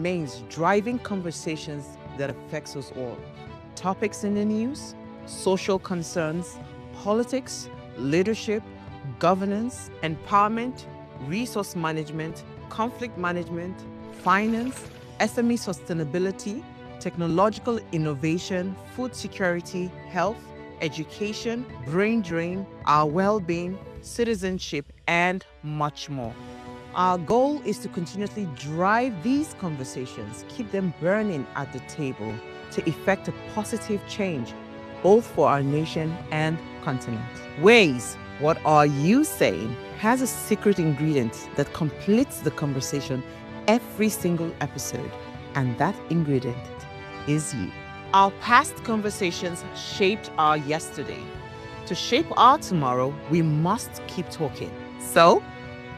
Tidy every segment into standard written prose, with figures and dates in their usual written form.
remains driving conversations that affects us all. Topics in the news, social concerns, politics, leadership, governance, empowerment, resource management, conflict management, finance, SME sustainability, technological innovation, food security, health, education, brain drain, our well-being, citizenship, and much more. Our goal is to continuously drive these conversations, keep them burning at the table to effect a positive change, both for our nation and continent. Ways, what are you saying, has a secret ingredient that completes the conversation every single episode, and that ingredient is you. Our past conversations shaped our yesterday. To shape our tomorrow, we must keep talking. So,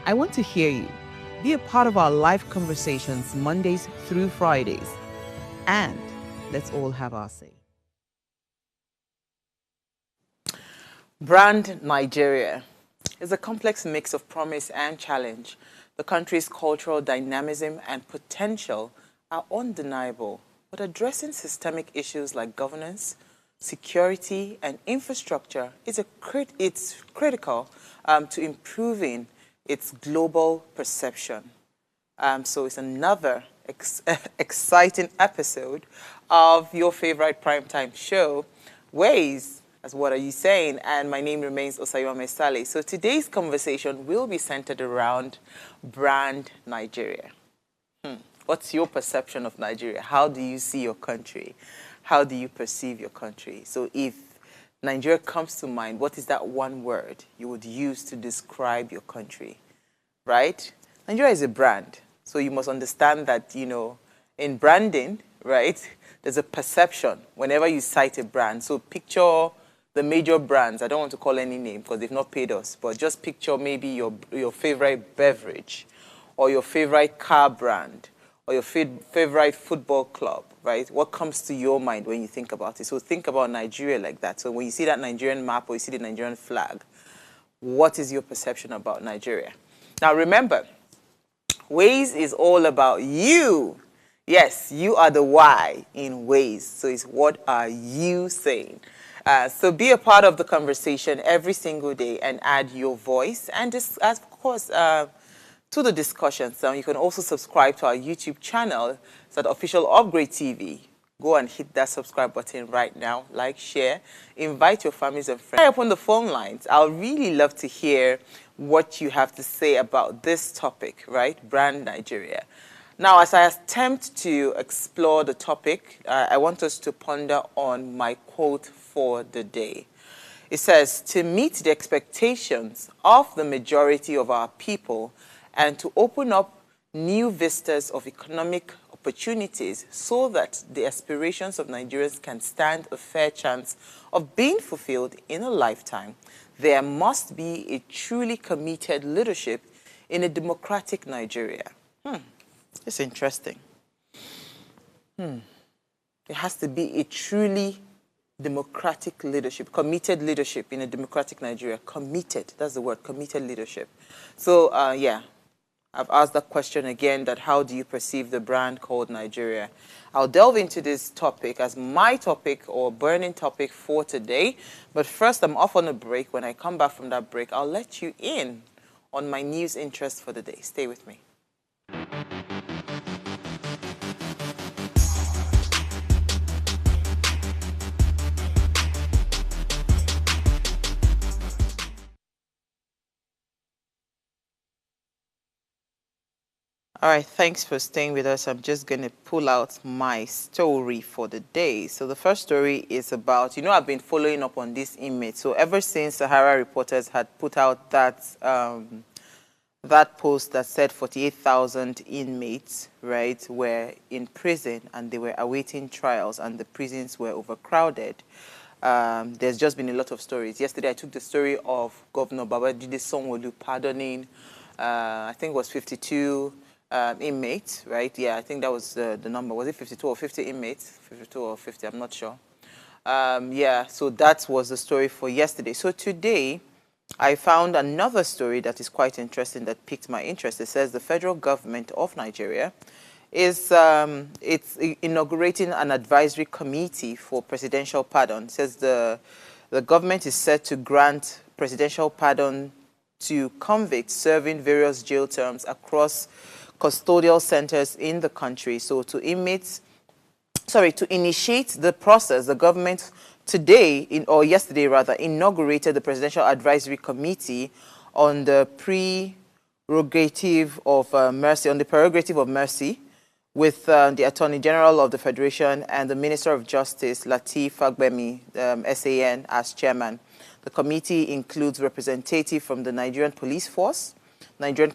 I want to hear you. Be a part of our live conversations Mondays through Fridays. And let's all have our say. Brand Nigeria is a complex mix of promise and challenge. The country's cultural dynamism and potential are undeniable, but addressing systemic issues like governance, security, and infrastructure is it's critical to improving its global perception. So it's another exciting episode of your favorite primetime show, Ways, as What Are You Saying? And my name remains Osayome Sale. So today's conversation will be centered around Brand Nigeria. What's your perception of Nigeria? How do you see your country? How do you perceive your country? So if Nigeria comes to mind, what is that one word you would use to describe your country, right? Nigeria is a brand. So you must understand that, you know, in branding, right, there's a perception whenever you cite a brand. So picture the major brands. I don't want to call any name because they've not paid us, but just picture maybe your favorite beverage or your favorite car brand or your favorite football club, right? What comes to your mind when you think about it? So think about Nigeria like that. So when you see that Nigerian map or you see the Nigerian flag, what is your perception about Nigeria? Now remember, Ways is all about you. Yes, you are the why in Ways. So it's what are you saying? So be a part of the conversation every single day and add your voice. And just, of course, to the discussions. You can also subscribe to our YouTube channel. It's at Official Upgrade TV. Go and hit that subscribe button right now. Like, share, invite your families and friends. Up on the phone lines. I'll really love to hear what you have to say about this topic, right? Brand Nigeria. Now, as I attempt to explore the topic, I want us to ponder on my quote for the day. It says, to meet the expectations of the majority of our people and to open up new vistas of economic opportunities so that the aspirations of Nigerians can stand a fair chance of being fulfilled in a lifetime, there must be a truly committed leadership in a democratic Nigeria. It's interesting. It has to be a truly democratic leadership, committed leadership in a democratic Nigeria. Committed, that's the word, committed leadership. So, yeah, I've asked that question again, that how do you perceive the brand called Nigeria? I'll delve into this topic as my topic or burning topic for today. But first, I'm off on a break. When I come back from that break, I'll let you in on my news interest for the day. Stay with me. All right, thanks for staying with us. I'm just going to pull out my story for the day. So the first story is about, you know, I've been following up on this inmate. So ever since Sahara Reporters had put out that that post that said 48,000 inmates, right, were in prison and they were awaiting trials and the prisons were overcrowded, there's just been a lot of stories. Yesterday, I took the story of Governor Babajide Sanwo-Olu pardoning, I think it was 52 inmates, right? Yeah, I think that was the number. Was it 52 or 50 inmates? 52 or 50, I'm not sure. Yeah, so that was the story for yesterday. So today, I found another story that is quite interesting that piqued my interest. It says the federal government of Nigeria is it's inaugurating an advisory committee for presidential pardon. It says the government is set to grant presidential pardon to convicts serving various jail terms across custodial centers in the country. So to initiate the process, the government today, or yesterday rather, inaugurated the Presidential Advisory Committee on the prerogative of mercy, with the Attorney General of the Federation and the Minister of Justice, Lateef Fagbemi, SAN, as chairman. The committee includes representatives from the Nigerian Police Force, Nigerian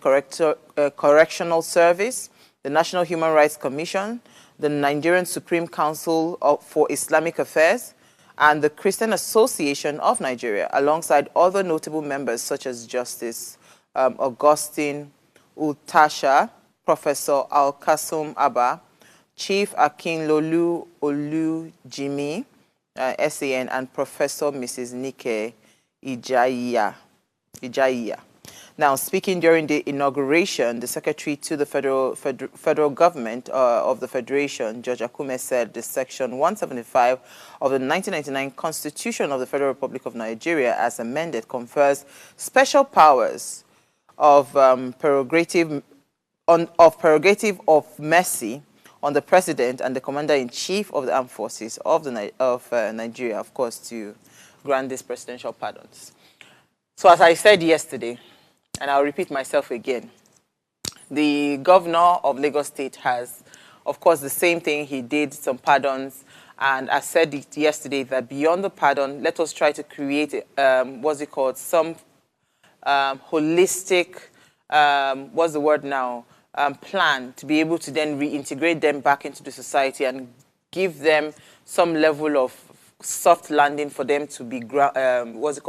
Correctional Service, the National Human Rights Commission, the Nigerian Supreme Council for Islamic Affairs, and the Christian Association of Nigeria, alongside other notable members such as Justice Augustine Utasha, Professor Al-Kasum Abba, Chief Akinlolu Olujimi, SAN, and Professor Mrs. Nike Ijaiya. Now, speaking during the inauguration, the Secretary to the Federal Government of the Federation, George Akume, said the Section 175 of the 1999 Constitution of the Federal Republic of Nigeria, as amended, confers special powers of prerogative of mercy on the President and the Commander-in-Chief of the Armed Forces of Nigeria, of course, to grant these presidential pardons. So as I said yesterday, and I'll repeat myself again, the governor of Lagos State has, of course, the same thing. He did some pardons, and I said it yesterday that beyond the pardon, let us try to create, some holistic, plan to be able to then reintegrate them back into the society and give them some level of soft landing for them to be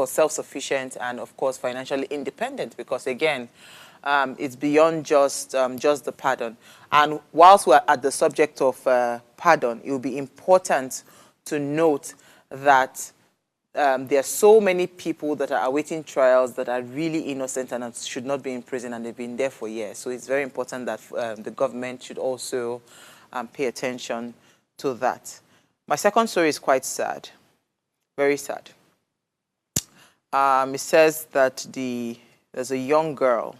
self-sufficient and, of course, financially independent, because again, it's beyond just the pardon. And whilst we're at the subject of pardon, it will be important to note that there are so many people that are awaiting trials that are really innocent and should not be in prison, and they've been there for years. So it's very important that the government should also pay attention to that. My second story is quite sad, very sad. It says that there's a young girl.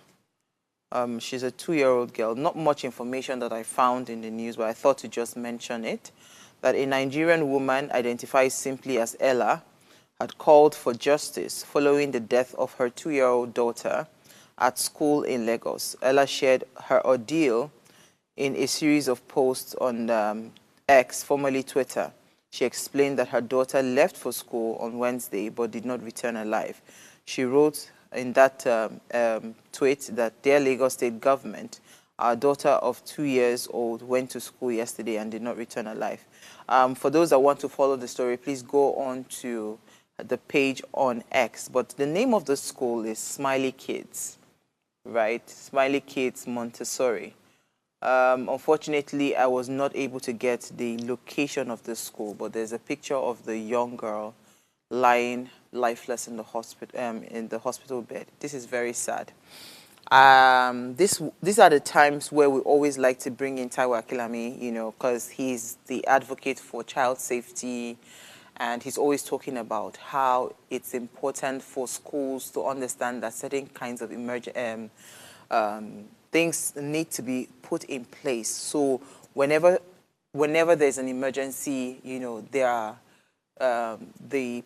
She's a 2-year-old girl. Not much information that I found in the news, but I thought to just mention it, that a Nigerian woman identified simply as Ella had called for justice following the death of her 2-year-old daughter at school in Lagos. Ella shared her ordeal in a series of posts on X, formerly Twitter. She explained that her daughter left for school on Wednesday but did not return alive. She wrote in that tweet that, "Dear Lagos State Government, our daughter of 2 years old went to school yesterday and did not return alive." For those that want to follow the story, please go on to the page on X. But the name of the school is Smiley Kids, right? Smiley Kids Montessori. Unfortunately, I was not able to get the location of the school, but there's a picture of the young girl lying lifeless in the hospital bed. This is very sad. These are the times where we always like to bring in Taiwo Akilami, because he's the advocate for child safety, and he's always talking about how it's important for schools to understand that certain kinds of things need to be put in place. So whenever there's an emergency, there are the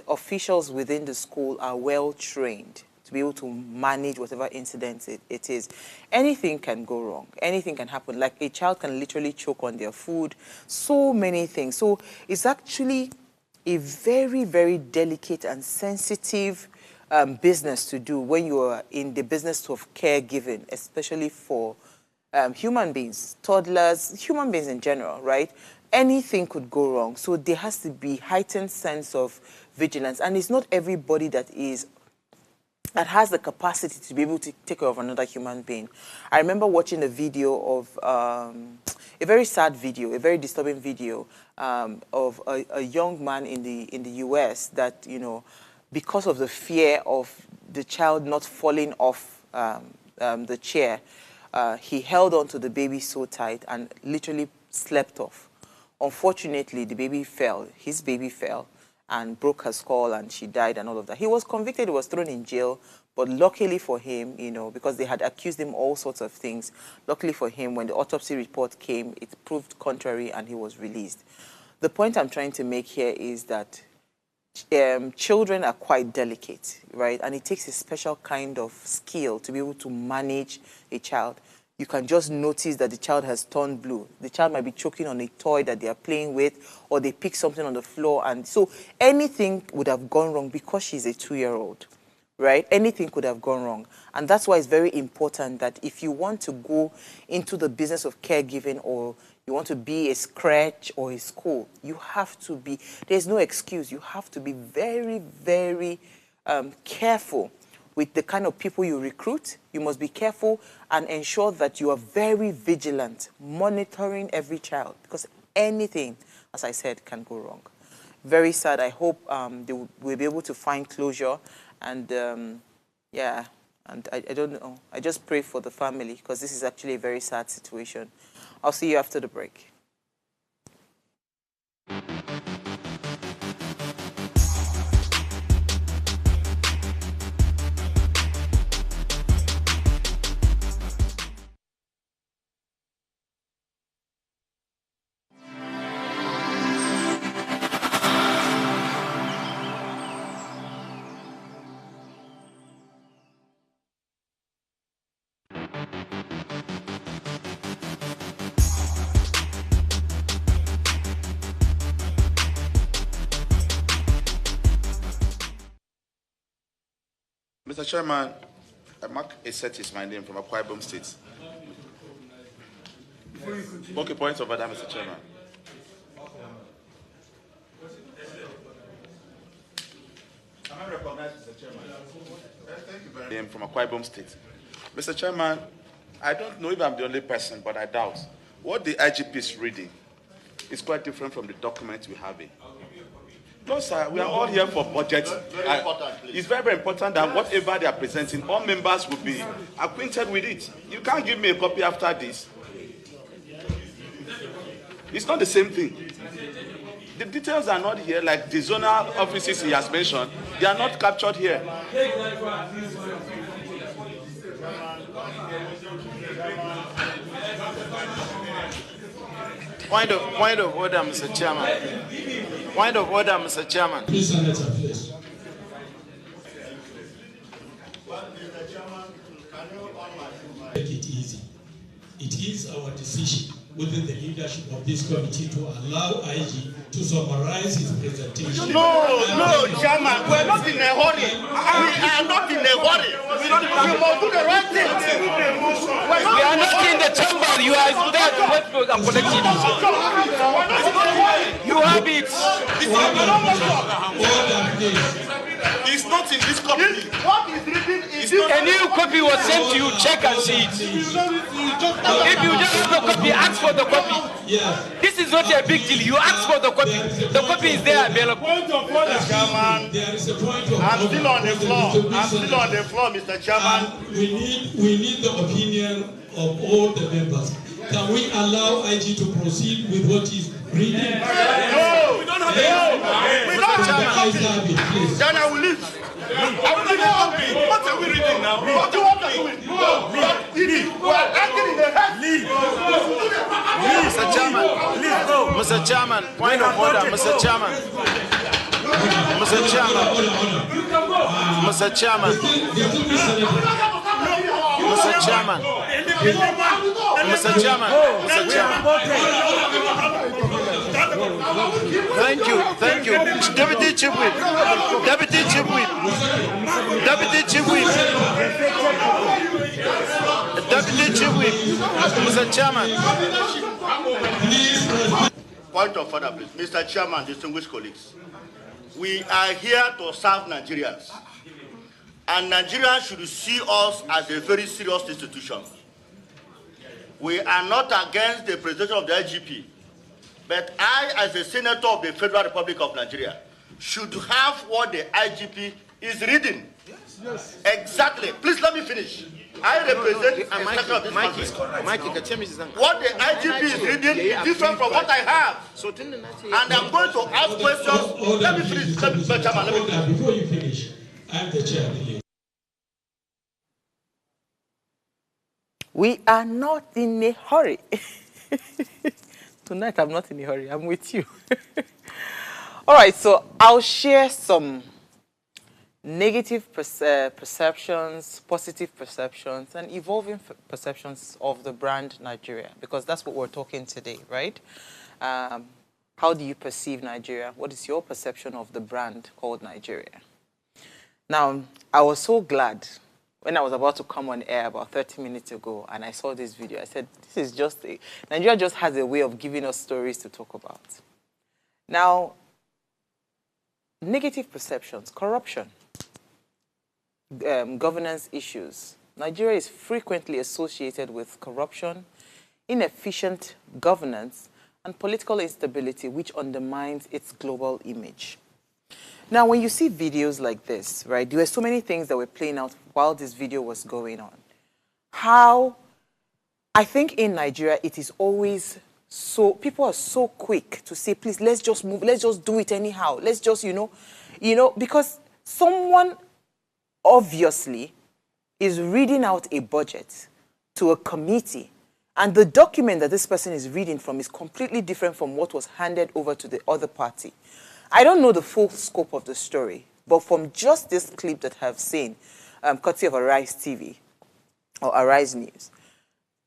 officials within the school are well trained to be able to manage whatever incident it is. Anything can go wrong. Anything can happen. Like a child can literally choke on their food. So many things. So it's actually a very, very delicate and sensitive business to do when you are in the business of caregiving, especially for human beings, toddlers, human beings in general, right? Anything could go wrong. So there has to be heightened sense of vigilance. And it's not everybody that has the capacity to be able to take care of another human being. I remember watching a video of a very sad video, a very disturbing video of a young man in the US that, because of the fear of the child not falling off the chair, he held on to the baby so tight and literally slept off. Unfortunately, the baby fell. His baby fell and broke her skull, and she died and all of that. He was convicted, he was thrown in jail, but luckily for him, you know, because they had accused him all sorts of things, luckily for him, when the autopsy report came, it proved contrary and he was released. The point I'm trying to make here is that children are quite delicate, right? And it takes a special kind of skill to be able to manage a child. You can just notice that the child has turned blue. The child might be choking on a toy that they are playing with, or they pick something on the floor. And so anything would have gone wrong because she's a 2-year-old, right? Anything could have gone wrong. And that's why it's very important that if you want to go into the business of caregiving, or you want to be a crèche or a school, you have to be, there's no excuse. You have to be very, very careful with the kind of people you recruit. You must be careful and ensure that you are very vigilant, monitoring every child, because anything, as I said, can go wrong. Very sad. I hope they will be able to find closure. And yeah, and I don't know. I just pray for the family, because this is actually a very sad situation. I'll see you after the break. Mr. Chairman, Mark Eset is my name from Akwa Ibom State. Okay, point of order, Mr. Chairman. Am I recognized, Mr. Chairman? Thank you very much. From Akwa Ibom State. Mr. Chairman, I don't know if I'm the only person, but I doubt. What the IGP is reading is quite different from the document we have. No, sir, we are all here for budget. Very important, please. It's very, very important that whatever they are presenting, all members will be acquainted with it. You can't give me a copy after this. It's not the same thing. The details are not here, like the zonal offices he has mentioned. They are not captured here. Point of order, Mr. Chairman. Point of order, Mr. Chairman. Please, Senator, please. Make it easy. It is our decision within the leadership of this committee to allow IG to summarize his presentation. No, Chairman, we're not in a hurry. We are not in a hurry. We must do the right thing. We are not in the chamber. You are there to wait for the collective. You have it. It's not in this copy. What is written is A new copy was sent to you. Check and see it. If you just have the copy, ask for the copy. Yes. This is not a big deal. You ask for the copy. The copy is there available. Chairman, There is a point of I'm order. still on the floor. I'm still on the floor, Mr. Chairman. We need the opinion of all the members. Can we allow IG to proceed with what is reading? No, we don't have the copy. Please. Then I will leave. I will leave the copy. What are we reading now? What do you want to do? Leave. We are acting in the head. Leave. Mr. Chairman. Mr. Chairman. Point of order, Mr. Chairman. Mr. Chairman. Mr. Chairman. Mr. Chairman. Mr. Chairman. Mr. Chairman. Thank you. Deputy Chief Whip. Deputy Chief Whip. Deputy Chief Whip. Deputy Chief Whip. Mr. Chairman. Point of order, please. Mr. Chairman, distinguished colleagues. We are here to serve Nigerians. And Nigerians should see us as a very serious institution. We are not against the presentation of the IGP, but I, as a senator of the Federal Republic of Nigeria, should have what the IGP is reading. Yes. Yes. Exactly. Please let me finish. I represent a section of this country. What the IGP is reading is different from what I have. And I'm going to ask questions. Let me finish. Chairman, let me finish. Before you finish, I'm the chair. We are not in a hurry. Tonight, I'm not in a hurry. I'm with you. All right, so I'll share some negative perceptions, positive perceptions, and evolving perceptions of the brand Nigeria, because that's what we're talking today, right? How do you perceive Nigeria? What is your perception of the brand called Nigeria? Now, I was so glad when I was about to come on air about 30 minutes ago and I saw this video. I said, this is just Nigeria just has a way of giving us stories to talk about. Now, negative perceptions, corruption, governance issues. Nigeria is frequently associated with corruption, inefficient governance, and political instability, which undermines its global image. Now, when you see videos like this, right, there were so many things that were playing out while this video was going on. How, I think in Nigeria, it is always so, people are so quick to say, please, let's just move, let's just do it anyhow. Let's just, you know, because someone obviously is reading out a budget to a committee, and the document that this person is reading from is completely different from what was handed over to the other party. I don't know the full scope of the story, but from just this clip that I've seen, courtesy of Arise TV or Arise News,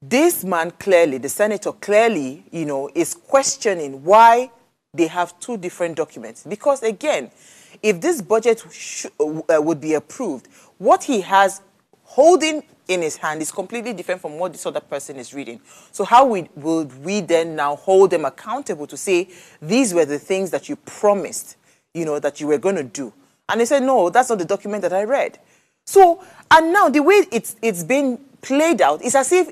this man clearly, the senator clearly, you know, is questioning why they have two different documents. Because again, if this budget would be approved, what he has holding in his hand is completely different from what this other person is reading. So how would we then now hold them accountable to say, these were the things that you promised, you know, that you were going to do? And they said, no, that's not the document that I read. So, and now the way it's been played out is as if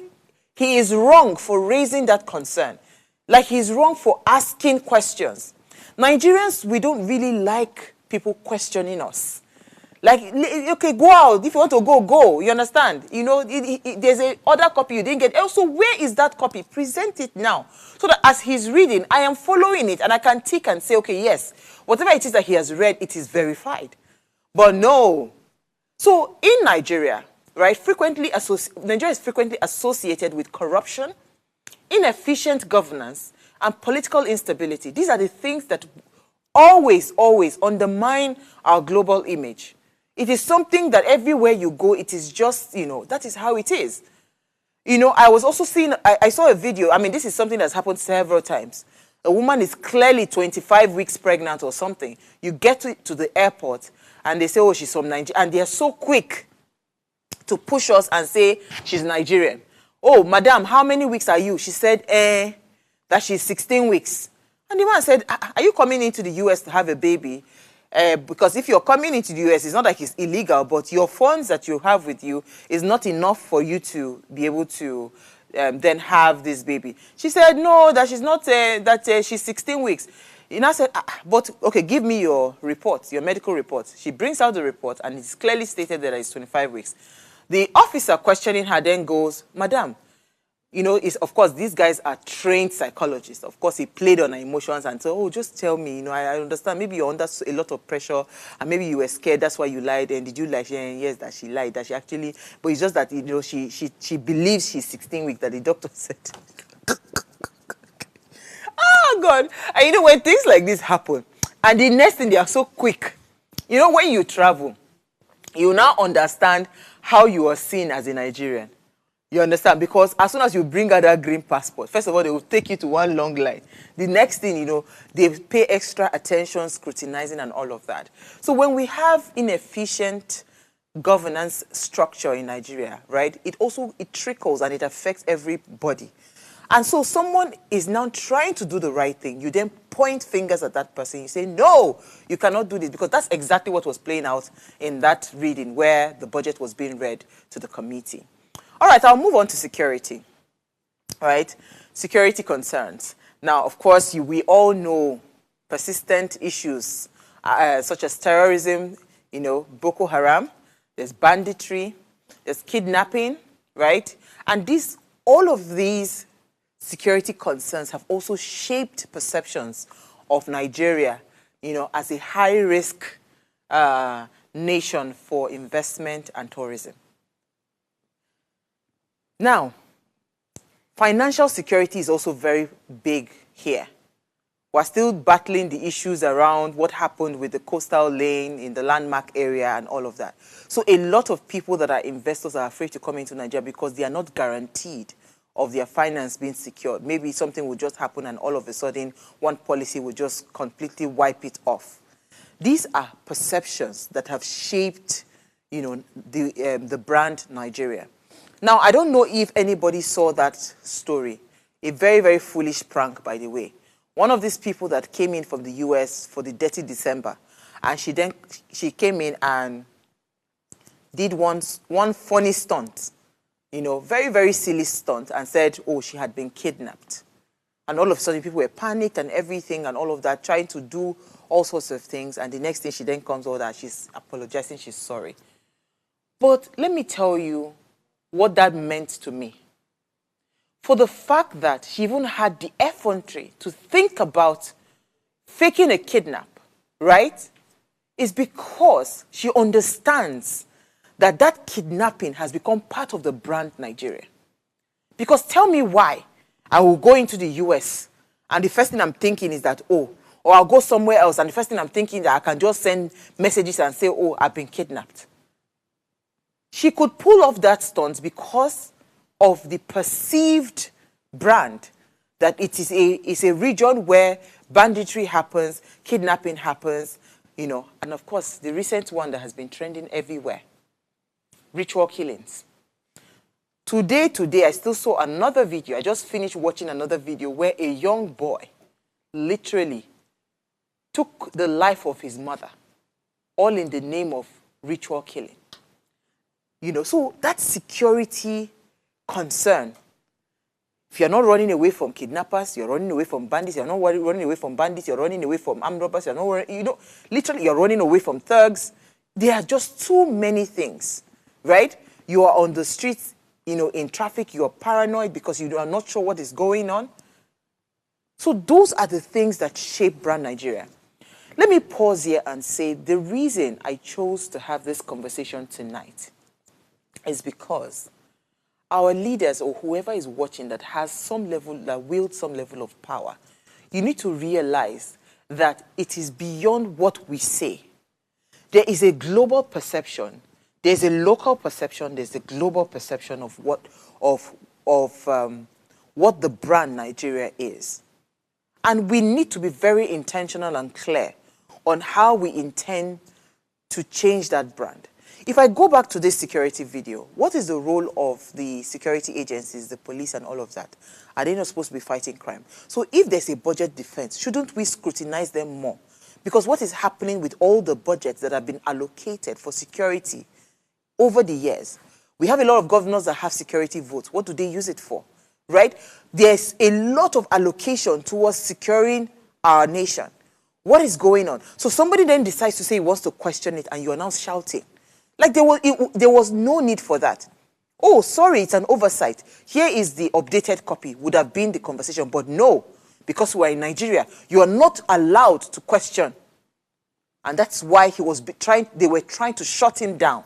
he is wrong for raising that concern. Like he's wrong for asking questions. Nigerians, we don't really like people questioning us. Like, okay, go out. If you want to go, go. You understand? You know, there's a other copy you didn't get. Also, where is that copy? Present it now. So that as he's reading, I am following it and I can tick and say, okay, yes, whatever it is that he has read, it is verified. But no. So in Nigeria, right, Nigeria is frequently associated with corruption, inefficient governance, and political instability. These are the things that always, always undermine our global image. It is something that everywhere you go, it is just, you know, that is how it is. You know, I was also seeing, I saw a video, I mean, this is something that's happened several times. A woman is clearly 25 weeks pregnant or something. You get to the airport and they say, oh, she's from Nigeria. And they are so quick to push us and say she's Nigerian. Oh, madam, how many weeks are you? She said, that she's 16 weeks. And the man said, are you coming into the US to have a baby? Because if you're coming into the US, it's not like it's illegal, but your funds that you have with you is not enough for you to be able to then have this baby. She said, no, that she's not, she's 16 weeks. You know, I said, but, okay, give me your report, your medical report. She brings out the report, and it's clearly stated that it's 25 weeks. The officer questioning her then goes, madam, you know, of course, these guys are trained psychologists. Of course, he played on her emotions and said, oh, just tell me, you know, I understand. Maybe you're under a lot of pressure and maybe you were scared. That's why you lied. And did you lie? Yes, that she lied. That she actually, but it's just that, you know, she believes she's 16 weeks, that the doctor said. Oh, God. And you know, when things like this happen, and the next thing, they are so quick. You know, when you travel, you now understand how you are seen as a Nigerian. You understand? Because as soon as you bring out that green passport, first of all, they will take you to one long line. The next thing, you know, they pay extra attention, scrutinizing and all of that. So when we have inefficient governance structure in Nigeria, right, it trickles and it affects everybody. And so someone is now trying to do the right thing. You then point fingers at that person. You say, no, you cannot do this, because that's exactly what was playing out in that reading where the budget was being read to the committee. All right, I'll move on to security. All right, security concerns. Now, of course, we all know persistent issues such as terrorism, you know, Boko Haram, there's banditry, there's kidnapping, right? And all of these security concerns have also shaped perceptions of Nigeria, as a high-risk nation for investment and tourism. Now, financial security is also very big here. We're still battling the issues around what happened with the coastal lane in the landmark area and all of that. So a lot of people that are investors are afraid to come into Nigeria because they are not guaranteed of their finance being secured. Maybe something will just happen and all of a sudden one policy will just completely wipe it off. These are perceptions that have shaped, the brand Nigeria. Now, I don't know if anybody saw that story. A very, very foolish prank, by the way. One of these people that came in from the US for the Dirty December, and she came in and did one funny stunt, very, very silly stunt, and said, oh, she had been kidnapped. And all of a sudden, people were panicked and everything and all of that, trying to do all sorts of things. And the next thing she then comes out that she's apologizing, she's sorry. But let me tell you what that meant to me. For the fact that she even had the effrontery to think about faking a kidnap, right, is because she understands that that kidnapping has become part of the brand Nigeria. Because tell me why I will go into the US and the first thing I'm thinking is that, or I'll go somewhere else and the first thing I'm thinking that I can just send messages and say, oh, I've been kidnapped. She could pull off that stunt because of the perceived brand that it is a region where banditry happens, kidnapping happens, and of course the recent one that has been trending everywhere, ritual killings. Today, I still saw another video. I just finished watching another video where a young boy literally took the life of his mother, all in the name of ritual killing. So that security concern, if you're not running away from kidnappers, you're running away from bandits, you're not running away from bandits, you're running away from armed robbers, you're not, literally you're running away from thugs. There are just too many things, right? You are on the streets, in traffic, you're paranoid because you are not sure what is going on. So those are the things that shape brand Nigeria. Let me pause here and say the reason I chose to have this conversation tonight is because our leaders or whoever is watching that has some level, that wields some level of power, you need to realize that it is beyond what we say. There is a global perception, there's a local perception, there's a global perception of what the brand Nigeria is. And we need to be very intentional and clear on how we intend to change that brand. If I go back to this security video, what is the role of the security agencies, the police and all of that? Are they not supposed to be fighting crime? So if there's a budget defense, shouldn't we scrutinize them more? Because what is happening with all the budgets that have been allocated for security over the years? We have a lot of governors that have security votes. What do they use it for? Right? There's a lot of allocation towards securing our nation. What is going on? So somebody then decides to say he wants to question it and you are now shouting. Like there was no need for that. Oh, sorry, it's an oversight. Here is the updated copy, would have been the conversation. But no, because we're in Nigeria, you are not allowed to question. And that's why they were trying to shut him down.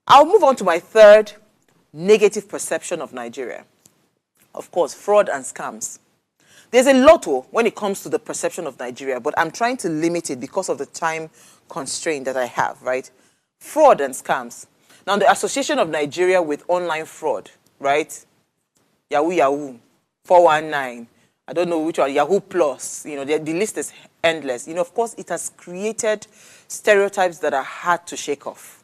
I'll move on to my third negative perception of Nigeria. Of course, fraud and scams. There's a lot when it comes to the perception of Nigeria, but I'm trying to limit it because of the time constraint that I have, right? Fraud and scams. Now, the Association of Nigeria with online fraud, right? Yahoo, 419, I don't know which one, Yahoo Plus, the list is endless. Of course, it has created stereotypes that are hard to shake off.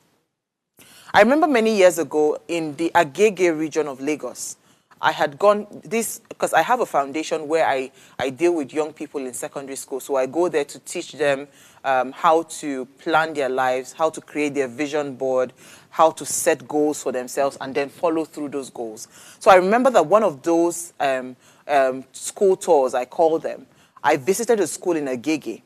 I remember many years ago in the Agege region of Lagos, I had gone because I have a foundation where I deal with young people in secondary school. So I go there to teach them how to plan their lives, how to create their vision board, how to set goals for themselves, and then follow through those goals. So I remember that one of those school tours, I call them, I visited a school in Agege.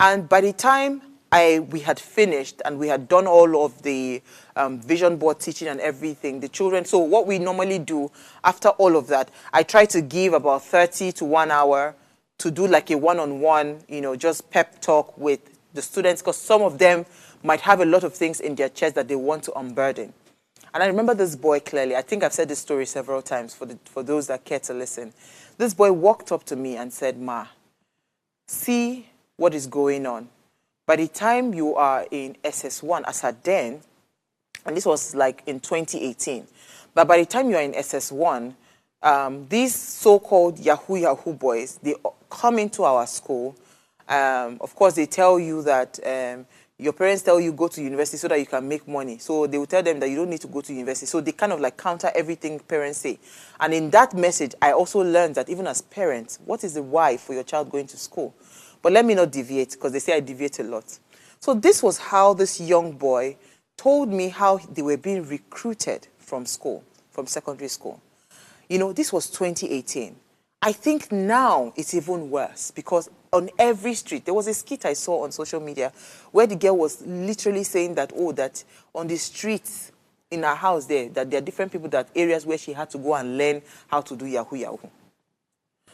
And by the time we had finished and we had done all of the vision board teaching and everything, the children, so what we normally do after all of that, I try to give about 30 to 1 hour to do like a one-on-one, just pep talk with the students, because some of them might have a lot of things in their chest that they want to unburden. And I remember this boy clearly. I think I've said this story several times for those that care to listen. This boy walked up to me and said, "Ma, see what is going on. By the time you are in SS1, as at then, and this was like in 2018, but by the time you are in SS1, these so-called Yahoo boys, they come into our school. Of course, they tell you that your parents tell you go to university so that you can make money. So they will tell them that you don't need to go to university. So they kind of like counter everything parents say. And in that message, I also learned that even as parents, what is the why for your child going to school? But let me not deviate, because they say I deviate a lot. So this was how this young boy told me how they were being recruited from school, from secondary school. This was 2018. I think now it's even worse, because on every street, there was a skit I saw on social media where the girl was literally saying that, that on the streets in her house there, that there are different people, that areas where she had to go and learn how to do Yahoo.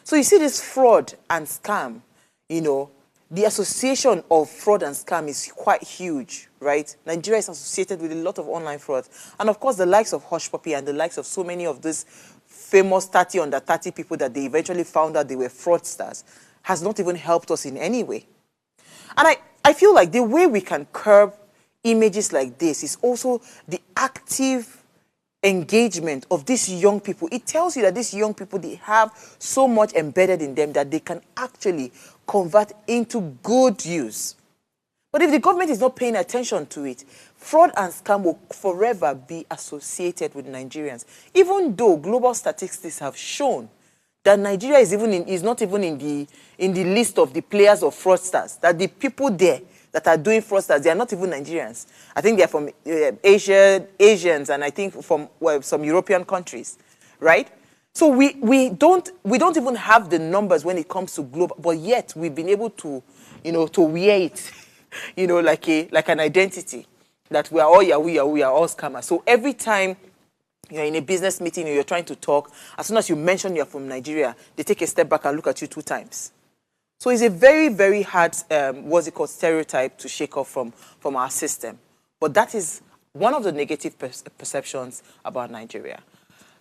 So you see this fraud and scam, the association of fraud and scam is quite huge, right? Nigeria is associated with a lot of online fraud. And of course, the likes of Hush Puppy and the likes of so many of these famous 30 under 30 people that they eventually found out they were fraudsters has not even helped us in any way. And I feel like the way we can curb images like this is also the active engagement of these young people. It tells you that these young people, they have so much embedded in them that they can actually convert into good use. But if the government is not paying attention to it, fraud and scam will forever be associated with Nigerians. Even though global statistics have shown that Nigeria is not even in the list of the players of fraudsters, that the people there that are doing fraudsters, they are not even Nigerians. I think they are from Asians, and I think from some European countries, right? So we don't even have the numbers when it comes to global, but yet we've been able to, to wear it, like an identity, that we are all Yahoo, we are all scammers. So every time you're in a business meeting or you're trying to talk, as soon as you mention you're from Nigeria, they take a step back and look at you 2 times. So it's a very, very hard, stereotype to shake off from our system. But that is one of the negative perceptions about Nigeria.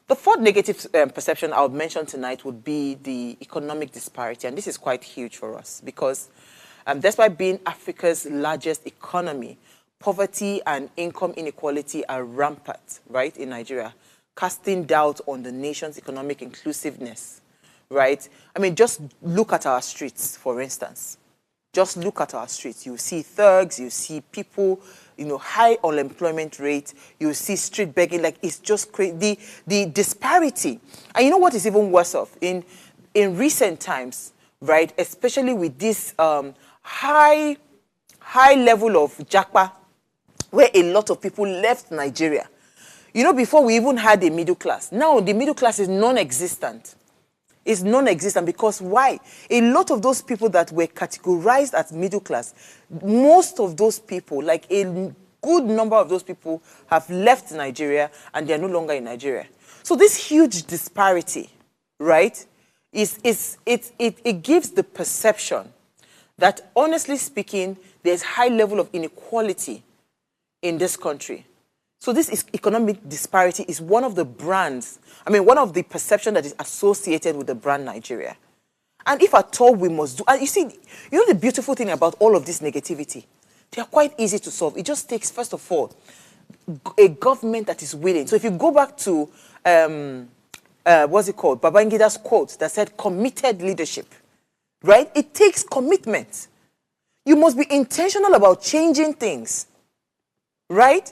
The fourth negative perception I would mention tonight would be the economic disparity. And this is quite huge for us because despite being Africa's largest economy, poverty and income inequality are rampant, right, in Nigeria, casting doubt on the nation's economic inclusiveness. Right? I mean, just look at our streets, for instance. Just look at our streets. You see thugs, you see people, high unemployment rate, you see street begging, like it's just crazy. The disparity. And you know what is even worse off? In recent times, right, especially with this high level of japa, where a lot of people left Nigeria. Before we even had a middle class. Now the middle class is non-existent. Is non-existent because why? A lot of those people that were categorized as middle class, most of those people, like a good number of those people have left Nigeria and they're no longer in Nigeria. So this huge disparity, right, it gives the perception that honestly speaking, there's high level of inequality in this country. So this economic disparity is one of the brands, one of the perception that is associated with the brand Nigeria. And if at all we must do, and you know the beautiful thing about all of this negativity, they are quite easy to solve. It just takes, first of all, a government that is willing. So if you go back to, Babangida's quote that said committed leadership, right? It takes commitment. You must be intentional about changing things, right?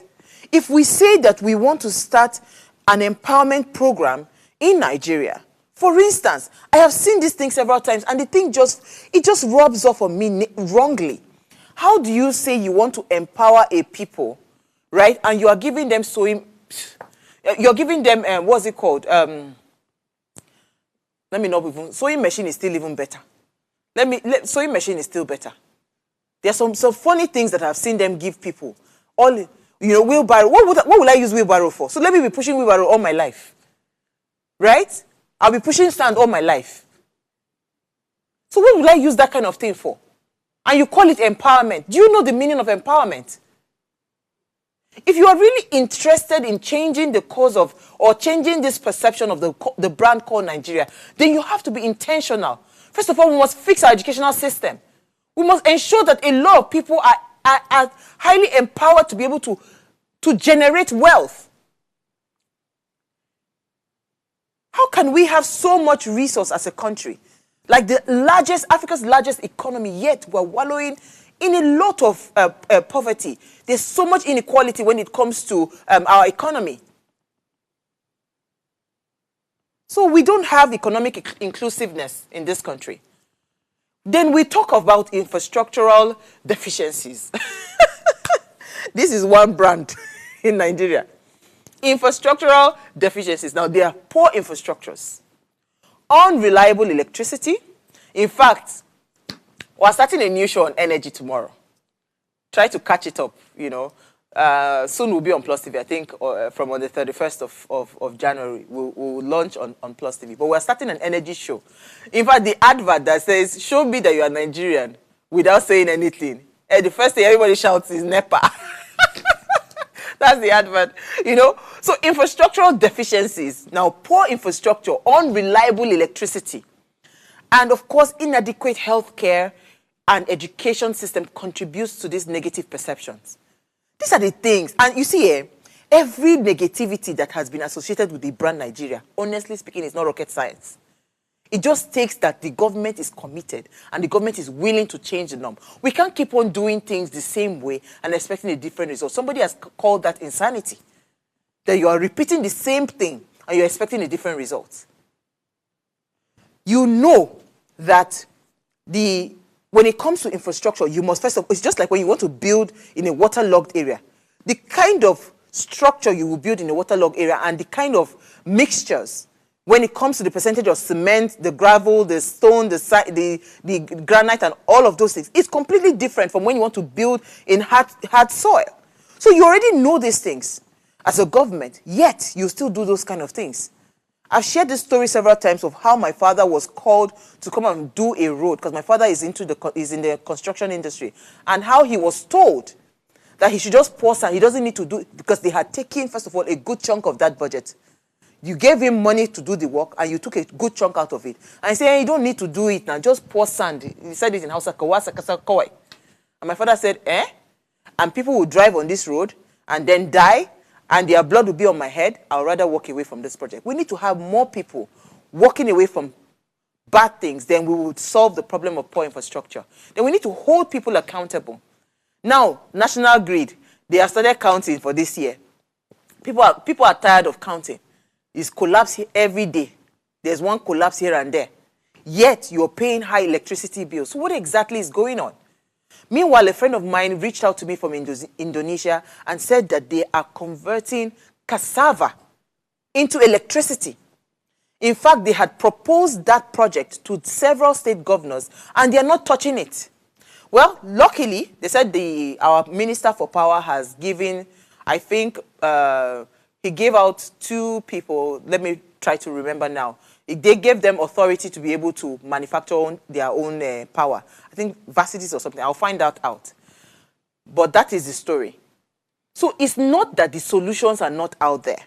If we say that we want to start an empowerment program in Nigeria, for instance, I have seen this thing several times and the thing just rubs off on me wrongly. How do you say you want to empower a people, right? And you are giving them sewing machine is still even better. Sewing machine is still better. There's some funny things that I've seen them give people. All, you know, wheelbarrow. What will I use wheelbarrow for? So let me be pushing wheelbarrow all my life. Right? I'll be pushing sand all my life. So what will I use that kind of thing for? And you call it empowerment. Do you know the meaning of empowerment? If you are really interested in changing the cause of, or changing this perception of the brand called Nigeria, then you have to be intentional. First of all, we must fix our educational system. We must ensure that a lot of people are highly empowered to be able to generate wealth. How can we have so much resource as a country? Like Africa's largest economy, yet we're wallowing in a lot of poverty. There's so much inequality when it comes to our economy. So we don't have economic inclusiveness in this country. Then we talk about infrastructural deficiencies. This is one brand in Nigeria. Infrastructural deficiencies. Now, they are poor infrastructures. Unreliable electricity. In fact, we're starting a new show on energy tomorrow. Try to catch it up, you know. Soon we'll be on Plus TV, I think, from on the 31st of January. We'll launch on Plus TV. But we're starting an energy show. In fact, the advert that says, show me that you are Nigerian, without saying anything. The first thing everybody shouts is NEPA. That's the advert, you know. So infrastructural deficiencies. Now, poor infrastructure, unreliable electricity, and of course, inadequate healthcare and education system contributes to these negative perceptions. These are the things. And you see, every negativity that has been associated with the brand Nigeria, honestly speaking, is not rocket science. It just takes that the government is committed and the government is willing to change the norm. We can't keep on doing things the same way and expecting a different result. Somebody has called that insanity. That you are repeating the same thing and you're expecting a different result. You know that when it comes to infrastructure, you must first of all, it's just like when you want to build in a waterlogged area. The kind of structure you will build in a waterlogged area and the kind of mixtures, when it comes to the percentage of cement, the gravel, the stone, the granite, and all of those things, it's completely different from when you want to build in hard soil. So you already know these things as a government, yet you still do those kind of things. I've shared this story several times of how my father was called to come and do a road, because my father is in the construction industry, and how he was told that he should just pour sand. He doesn't need to do it, because they had taken, first of all, a good chunk of that budget. You gave him money to do the work, and you took a good chunk out of it. And he said, hey, you don't need to do it now, just pour sand. He said it in Hausa, and my father said, and people will drive on this road and then die, and their blood will be on my head. I would rather walk away from this project. We need to have more people walking away from bad things, then we would solve the problem of poor infrastructure. Then we need to hold people accountable. Now, National Grid, they have started counting for this year. People are tired of counting. It's collapse every day. There's one collapse here and there. Yet, you're paying high electricity bills. So what exactly is going on? Meanwhile, a friend of mine reached out to me from Indonesia and said that they are converting cassava into electricity. In fact, they had proposed that project to several state governors, and they are not touching it. Well, luckily, they said our Minister for Power has given, I think, he gave out 2 people, let me try to remember now. They gave them authority to be able to manufacture their own power. I think Vacities or something. I'll find that out. But that is the story. So it's not that the solutions are not out there.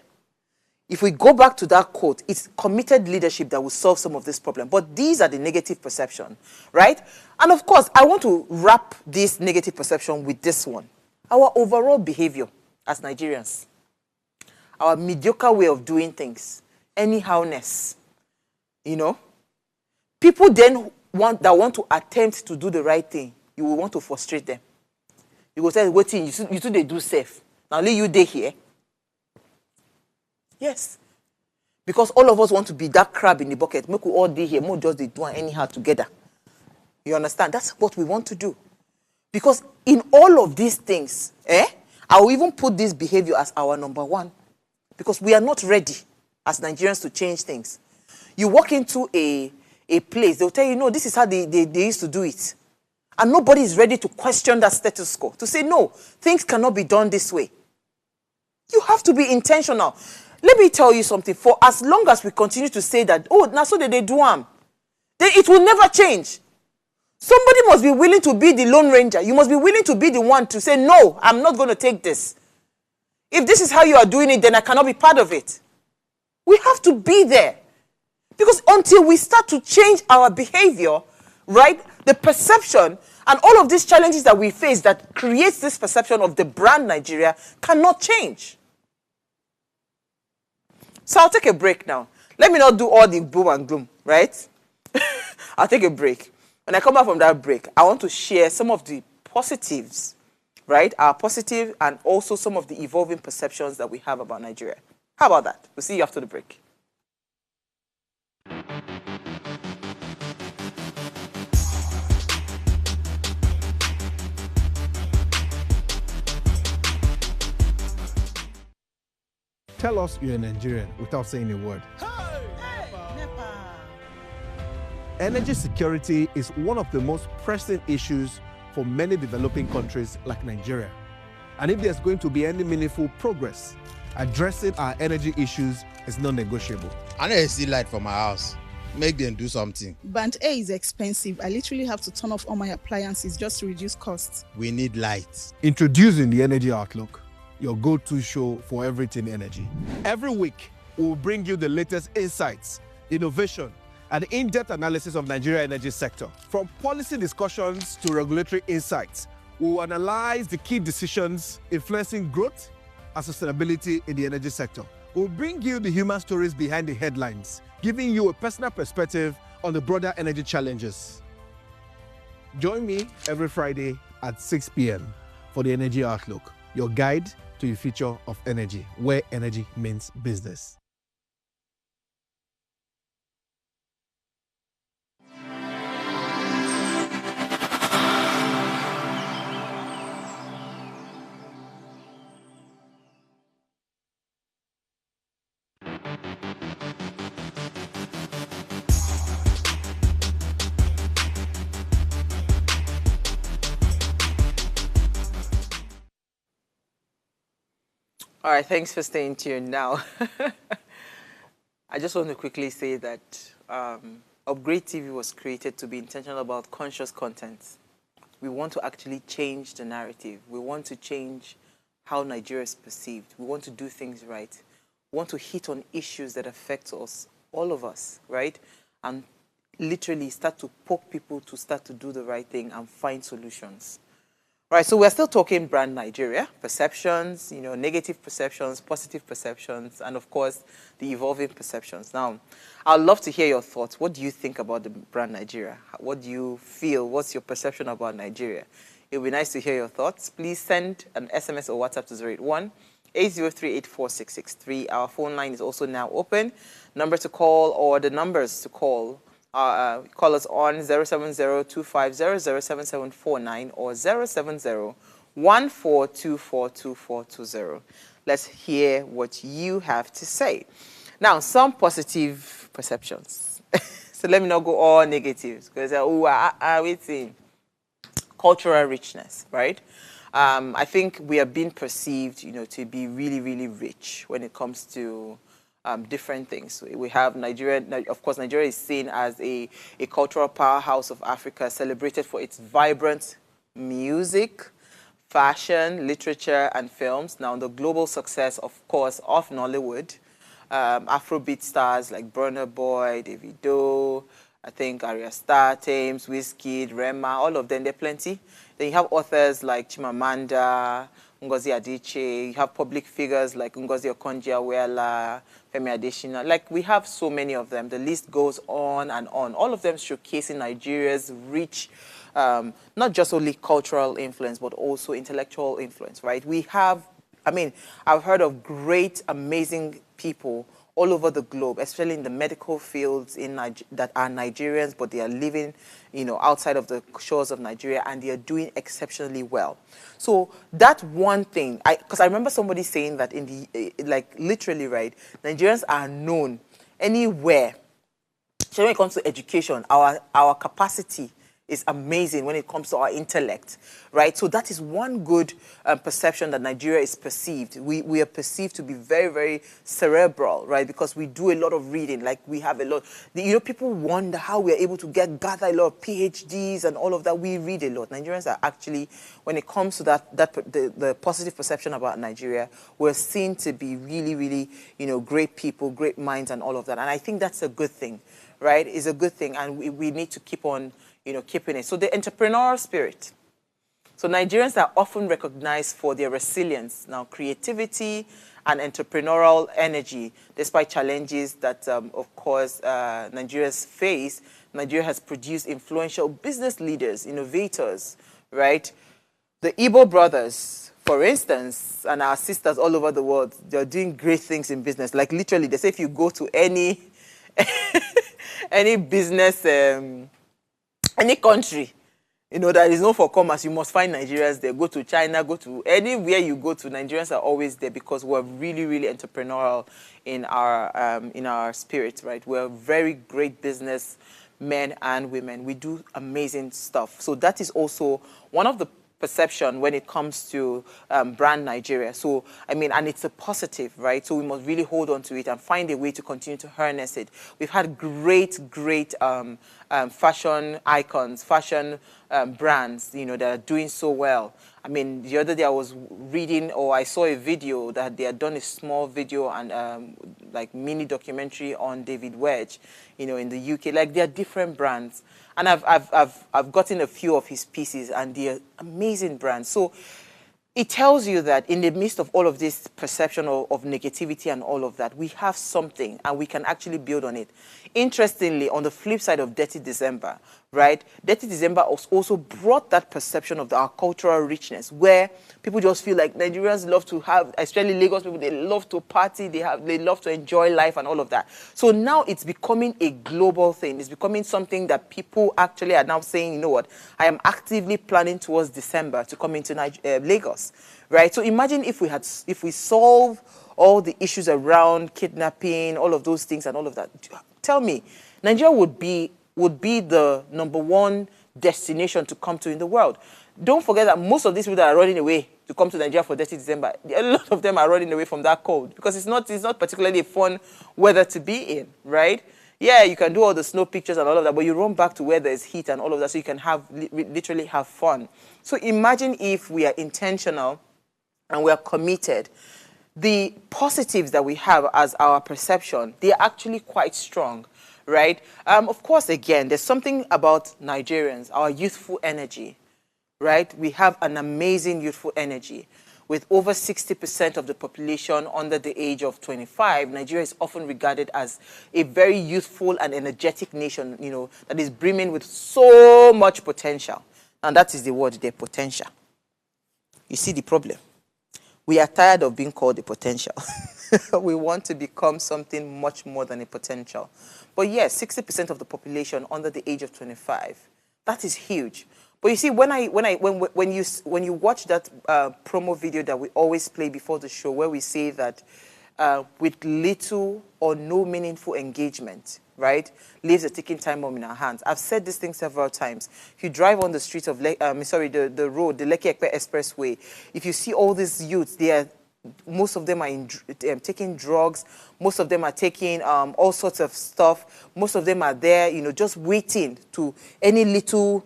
If we go back to that quote, it's committed leadership that will solve some of this problem. But these are the negative perception, right? And of course, I want to wrap this negative perception with this one. Our overall behavior as Nigerians. Our mediocre way of doing things. Anyhowness. You know? People then want to attempt to do the right thing. You will want to frustrate them. You will say, waiting, you two they do safe. Now let you day here. Yes. Because all of us want to be that crab in the bucket. Make we all day here. More just they do anyhow together. You understand? That's what we want to do. Because in all of these things, I will even put this behavior as our number 1. Because we are not ready as Nigerians to change things. You walk into a place, they'll tell you, no, this is how they used to do it. And nobody is ready to question that status quo, to say, no, things cannot be done this way. You have to be intentional. Let me tell you something. For as long as we continue to say that, oh, now so that they do harm, then it will never change. Somebody must be willing to be the Lone Ranger. You must be willing to be the one to say, no, I'm not going to take this. If this is how you are doing it, then I cannot be part of it. We have to be there. Because until we start to change our behavior, right, the perception and all of these challenges that we face that creates this perception of the brand Nigeria cannot change. So I'll take a break now. Let me not do all the boom and gloom, right? I'll take a break. When I come back from that break, I want to share some of the positives, right? Our positive and also some of the evolving perceptions that we have about Nigeria. How about that? We'll see you after the break. Tell us you're a Nigerian without saying a word. Energy security is one of the most pressing issues for many developing countries like Nigeria. And if there's going to be any meaningful progress, addressing our energy issues is non-negotiable. I know see light from my house. Make them do something. Band A is expensive. I literally have to turn off all my appliances just to reduce costs. We need light. Introducing the Energy Outlook, your go-to show for everything energy. Every week, we'll bring you the latest insights, innovation, and in-depth analysis of Nigeria's energy sector. From policy discussions to regulatory insights, we'll analyze the key decisions influencing growth and sustainability in the energy sector. We'll bring you the human stories behind the headlines, giving you a personal perspective on the broader energy challenges. Join me every Friday at 6 p.m. for the Energy Outlook, your guide to the future of energy, where energy means business. All right, thanks for staying tuned. Now, I just want to quickly say that Upgrade TV was created to be intentional about conscious content. We want to actually change the narrative. We want to change how Nigeria is perceived. We want to do things right. We want to hit on issues that affect us, all of us, right? And literally start to poke people to start to do the right thing and find solutions. Right, so we're still talking brand Nigeria, perceptions, you know, negative perceptions, positive perceptions, and of course, the evolving perceptions. Now, I'd love to hear your thoughts. What do you think about the brand Nigeria? What do you feel? What's your perception about Nigeria? It would be nice to hear your thoughts. Please send an SMS or WhatsApp to 081-803-84663. Our phone line is also now open. Number to call or the numbers to call. Call us on 070-250-07749 or 070-1424-2420. Let's hear what you have to say. Now, some positive perceptions. So let me not go all negatives because waiting. Cultural richness, right? I think we are being perceived, you know, to be really, really rich when it comes to different things. We have Nigeria, of course, Nigeria is seen as a cultural powerhouse of Africa, celebrated for its vibrant music, fashion, literature, and films. Now, the global success, of course, of Nollywood, Afrobeat stars like Burna Boy, Davido, I think Arya Star, Thames, Wizkid, Rema, all of them, they're plenty. Then you have authors like Chimamanda, Ngozi Adichie, you have public figures like Ngozi Okonjo-Iweala, Femi Adesina. Like, we have so many of them. The list goes on and on. All of them showcasing Nigeria's rich, not just only cultural influence, but also intellectual influence, right? We have, I mean, I've heard of great, amazing people all over the globe, especially in the medical fields that are Nigerians, but they are living, you know, outside of the shores of Nigeria, and they are doing exceptionally well. So that one thing, because I remember somebody saying that in the, like, literally, right, Nigerians are known anywhere. So when it comes to education, our capacity is amazing when it comes to our intellect, right? So that is one good perception that Nigeria is perceived. We are perceived to be very, very cerebral, right? Because we do a lot of reading, like we have a lot. People wonder how we are able to gather a lot of PhDs and all of that. We read a lot. Nigerians are actually, when it comes to the positive perception about Nigeria, we're seen to be really, really, great people, great minds and all of that. And I think that's a good thing, right? It's a good thing, and we need to keep on keeping it. So the entrepreneurial spirit. So Nigerians are often recognized for their resilience, now creativity and entrepreneurial energy, despite challenges that, of course, Nigerians face. Nigeria has produced influential business leaders, innovators, right? The Igbo brothers, for instance, and our sisters all over the world, they're doing great things in business. Like literally, they say if you go to any business, any country, that is known for commerce, you must find Nigerians there. Go to China, go to anywhere you go to, Nigerians are always there because we're really, really entrepreneurial in our spirit, right? We're very great business men and women. We do amazing stuff. So that is also one of the perception when it comes to brand Nigeria. So, and it's a positive, right? So we must really hold on to it and find a way to continue to harness it. We've had great fashion icons, fashion brands, that are doing so well. The other day I was reading, or I saw a video that they had done a small video and like mini documentary on David Wedge, in the UK. Like, there are different brands. And I've gotten a few of his pieces, and they're amazing brands. So it tells you that in the midst of all of this perception of negativity and all of that, we have something, and we can actually build on it. Interestingly, on the flip side of Dirty December, right? Dirty December also brought that perception of our cultural richness, where people just feel like Nigerians love to have, especially Lagos people, they love to party, they love to enjoy life and all of that. So now it's becoming a global thing. It's becoming something that people actually are now saying, you know what, I am actively planning towards December to come into Lagos, right? So imagine if we solve all the issues around kidnapping, all of those things and all of that. Tell me, Nigeria would be the #1 destination to come to in the world. Don't forget that most of these people that are running away to come to Nigeria for Dirty December, a lot of them are running away from that cold because it's not particularly fun weather to be in, right? Yeah, you can do all the snow pictures and all of that, but you run back to where there's heat and all of that so you can literally have fun. So imagine if we are intentional and we are committed. The positives that we have as our perception, they are actually quite strong, right? Of course, again, there's something about Nigerians, our youthful energy, right? We have an amazing youthful energy. With over 60% of the population under the age of 25, Nigeria is often regarded as a very youthful and energetic nation, that is brimming with so much potential. And that is the word there, potential. You see the problem? We are tired of being called a potential. We want to become something much more than a potential. But yes, 60% of the population under the age of 25, that is huge. But you see, when you watch that promo video that we always play before the show, where we say that with little or no meaningful engagement, right, leaves a ticking time bomb in our hands. I've said this thing several times. If you drive on the streets of, the road, the Lekki-Ekpe Expressway, if you see all these youths, most of them are taking drugs. Most of them are taking all sorts of stuff. Most of them are there, just waiting to any little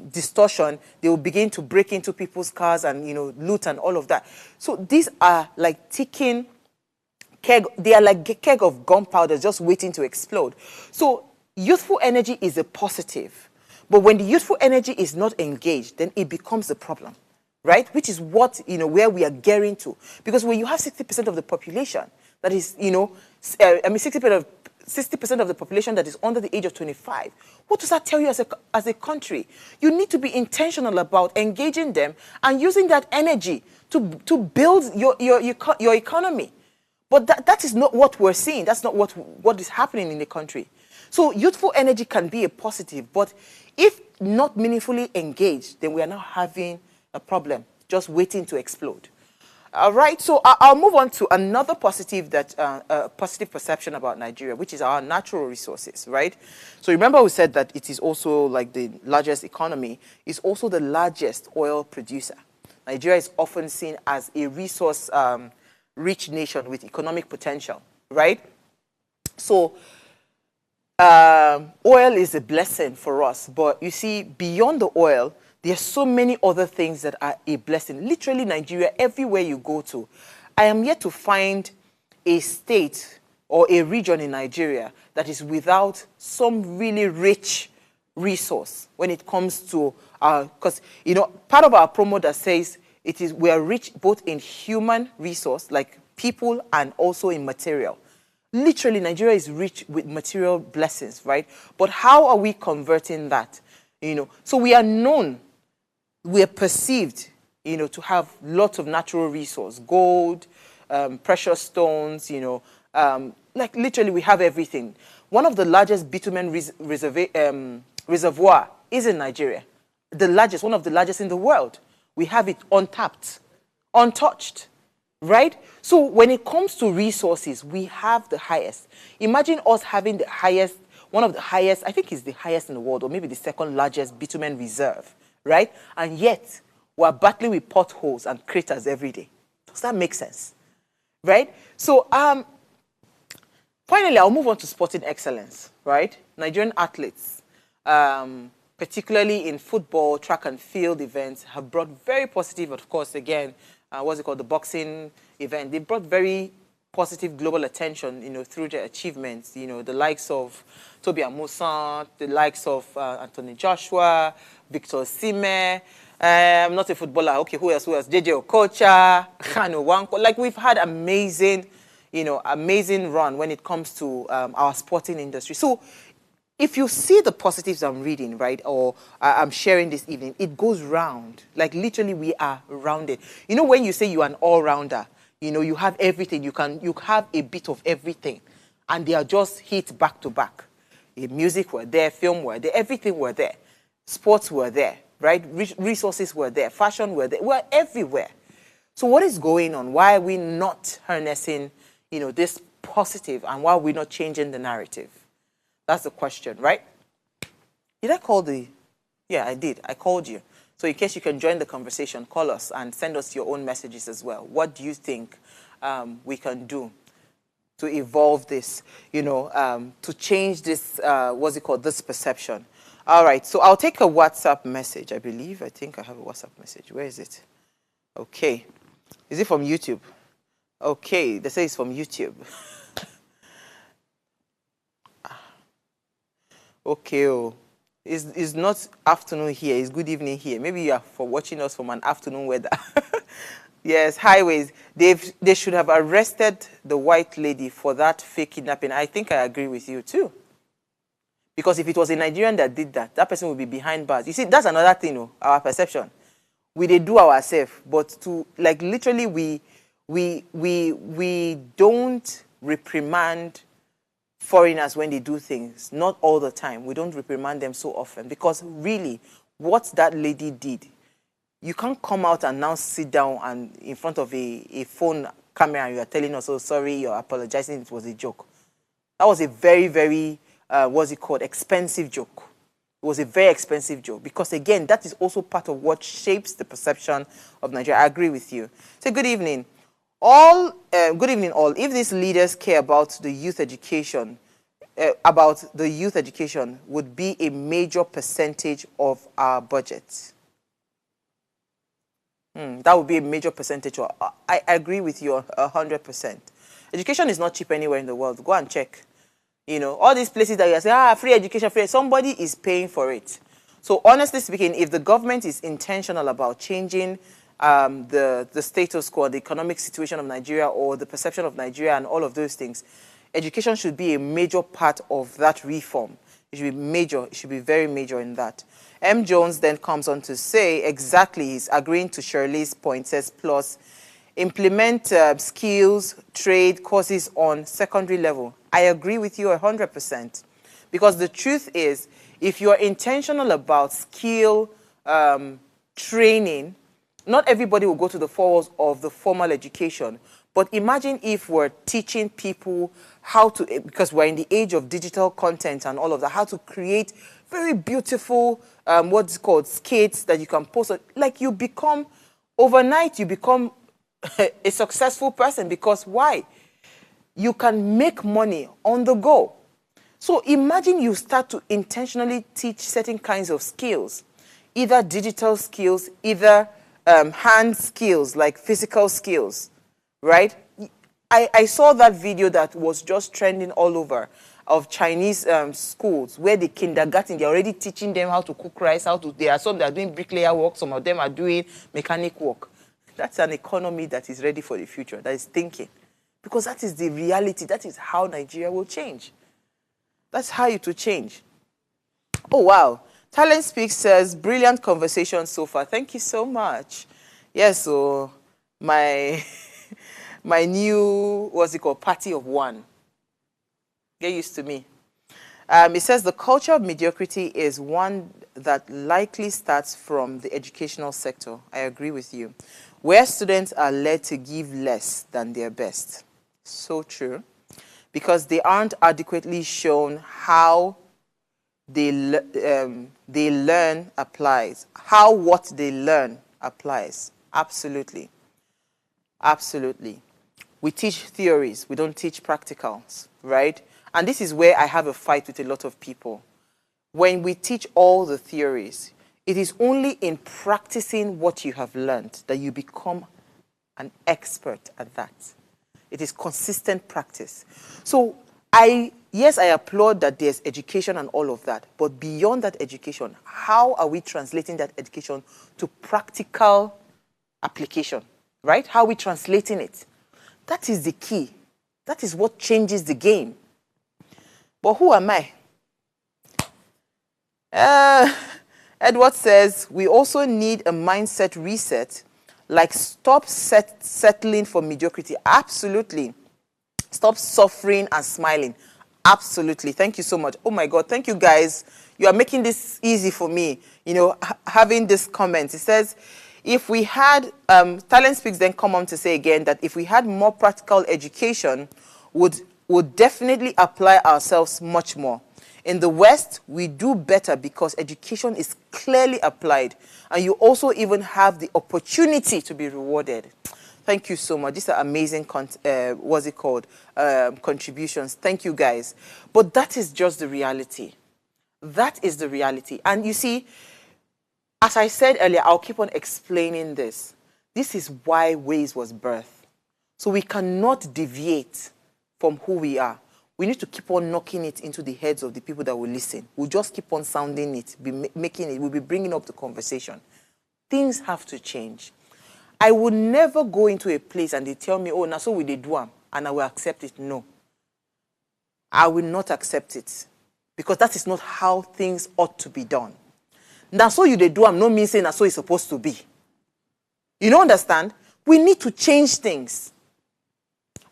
distortion. They will begin to break into people's cars and, loot and all of that. So these are like ticking they are like a keg of gunpowder just waiting to explode. So youthful energy is a positive. But when the youthful energy is not engaged, then it becomes a problem, right? Which is what, where we are gearing to. Because when you have 60% of the population, that is, 60% of the population that is under the age of 25, what does that tell you as a country? You need to be intentional about engaging them and using that energy to build your economy. But that is not what we're seeing. That's not what is happening in the country. So youthful energy can be a positive, but if not meaningfully engaged, then we are now having a problem, just waiting to explode. All right, so I'll move on to another positive positive perception about Nigeria, which is our natural resources, right? So remember we said that it is also like the largest economy, it's also the largest oil producer. Nigeria is often seen as a resource rich nation with economic potential, right? So oil is a blessing for us, but you see, beyond the oil, there are so many other things that are a blessing. Literally, Nigeria, everywhere you go to, I am yet to find a state or a region in Nigeria that is without some really rich resource when it comes to because you know, part of our promo that says we are rich both in human resource, like people, and also in material. Literally, Nigeria is rich with material blessings, right? But how are we converting that? You know, so we are known, we are perceived, you know, to have lots of natural resource, gold, precious stones, you know, like literally we have everything. One of the largest bitumen reservoir is in Nigeria. The largest, one of the largest in the world. We have it untapped, untouched, right? So when it comes to resources, we have the highest. Imagine us having the highest, one of the highest, I think it's the highest in the world, or maybe the second largest bitumen reserve, right? And yet, we're battling with potholes and craters every day. Does that make sense? Right? So, finally, I'll move on to sporting excellence, right? Nigerian athletes, particularly in football, track and field events, have brought very positive, of course, again, what's it called, the boxing event. They brought very positive global attention, you know, through their achievements, you know, the likes of Toby Amusan, the likes of Anthony Joshua, Victor Osimhen. I'm not a footballer. Okay, who else? JJ Okocha, Kanu Wanko. Like, we've had amazing, you know, amazing run when it comes to our sporting industry. So if you see the positives I'm reading, right, or I'm sharing this evening, it goes round. Like, literally, we are rounded. You know, when you say you're an all-rounder, you know, you have everything. You have a bit of everything. And they are just hit back to back. Music were there, film were there, everything were there. Sports were there, right? Resources were there, fashion were there. We're everywhere. So what is going on? Why are we not harnessing, you know, this positive, and why are we not changing the narrative? That's the question, right? Did I call the... Yeah, I did. I called you. So in case you can join the conversation, call us and send us your own messages as well. What do you think we can do to evolve this, you know, to change this, what's it called, this perception? All right, so I'll take a WhatsApp message, I believe. I think I have a WhatsApp message. Where is it? Okay. Is it from YouTube? Okay, they say it's from YouTube. Okay, oh. It's not afternoon here, it's good evening here. Maybe you are watching us from an afternoon weather. Yes, highways. They should have arrested the white lady for that fake kidnapping. I think I agree with you too. Because if it was a Nigerian that did that, that person would be behind bars. You see, that's another thing, oh, our perception. We they do ourselves, but to, like, literally we don't reprimand foreigners when they do things. Not all the time. We don't reprimand them so often. Because really, what that lady did, you can't come out and now sit down and in front of a phone camera and you are telling us, oh, sorry, you're apologizing, it was a joke. That was a very, very, what's it called, expensive joke. It was a very expensive joke because, again, that is also part of what shapes the perception of Nigeria. I agree with you. So good evening. Good evening, all. If these leaders care about the youth education, would be a major percentage of our budget. That would be a major percentage. I agree with you 100%. Education is not cheap anywhere in the world. Go and check. You know, all these places that you say, free education, free, somebody is paying for it. So honestly speaking, if the government is intentional about changing the status quo, the economic situation of Nigeria, or the perception of Nigeria and all of those things, education should be a major part of that reform. It should be major. It should be very major in that. M. Jones then comes on to say, exactly, he's agreeing to Shirley's point, says, plus, implement skills, trade courses on secondary level. I agree with you 100%. Because the truth is, if you're intentional about skill training, not everybody will go to the four walls of the formal education. But imagine if we're teaching people how to, because we're in the age of digital content and all of that, how to create very beautiful, what's called, skits that you can post. Like you become, overnight, you become a successful person. Because why? You can make money on the go. So imagine you start to intentionally teach certain kinds of skills, either digital skills, either hand skills, like physical skills, right? I saw that video that was just trending all over of Chinese schools where the kindergarten, they're already teaching them how to cook rice, there are some that are doing bricklayer work, some of them are doing mechanic work. That's an economy that is ready for the future, that is thinking. Because that is the reality, that is how Nigeria will change. That's how it will change. Oh, wow. Talent Speaks says, brilliant conversation so far. Thank you so much. Yes, so my new, what's it called, party of one. Get used to me. It says, the culture of mediocrity is one that likely starts from the educational sector. I agree with you. Where students are led to give less than their best. So true. Because they aren't adequately shown how they learn applies. How what they learn applies. Absolutely. Absolutely. We teach theories. We don't teach practicals, right? And this is where I have a fight with a lot of people. When we teach all the theories, it is only in practicing what you have learned that you become an expert at that. It is consistent practice. So yes, I applaud that there's education and all of that. But beyond that education, how are we translating that education to practical application, right? How are we translating it? That is the key. That is what changes the game. But who am I? Edward says, we also need a mindset reset. Like, stop settling for mediocrity. Absolutely. Stop suffering and smiling. Absolutely. Thank you so much. Oh, my God. Thank you, guys. You are making this easy for me, you know, having this comment. It says, if we had, Talent Speaks then come on to say again that if we had more practical education, would definitely apply ourselves much more. In the West, we do better because education is clearly applied. And you also even have the opportunity to be rewarded. Thank you so much. These are amazing, contributions. Thank you, guys. But that is just the reality. That is the reality. And you see, as I said earlier, I'll keep on explaining this. This is why Ways was birthed. So we cannot deviate from who we are. We need to keep on knocking it into the heads of the people that will listen. We'll just keep on sounding it, we'll be bringing up the conversation. Things have to change. I would never go into a place and they tell me, oh, now so we did do them, and I will accept it. No. I will not accept it. Because that is not how things ought to be done. Now so you did do them, no means saying that's so it's supposed to be. You don't understand? We need to change things.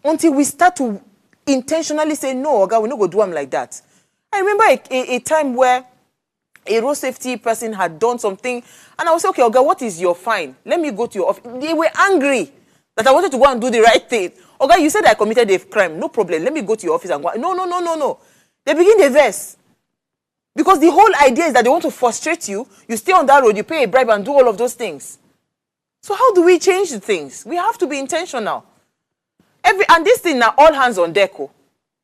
Until we start to intentionally say, no, God, we're not going to do them like that. I remember a time where a road safety person had done something, and I was like, okay, Oga, what is your fine? Let me go to your office. They were angry that I wanted to go and do the right thing. Oga, you said I committed a crime. No problem. Let me go to your office and go. No. They begin the verse. Because the whole idea is that they want to frustrate you. You stay on that road, you pay a bribe and do all of those things. So how do we change the things? We have to be intentional. And this thing now, all hands on deck.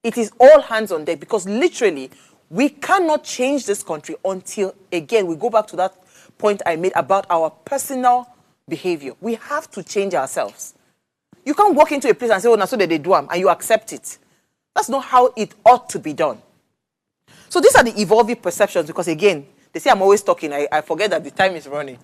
It is all hands on deck because literally, we cannot change this country until, again, we go back to that point I made about our personal behavior. We have to change ourselves. You can't walk into a place and say, oh, now so they do them, and you accept it. That's not how it ought to be done. So these are the evolving perceptions because, again, they say I'm always talking. I forget that the time is running.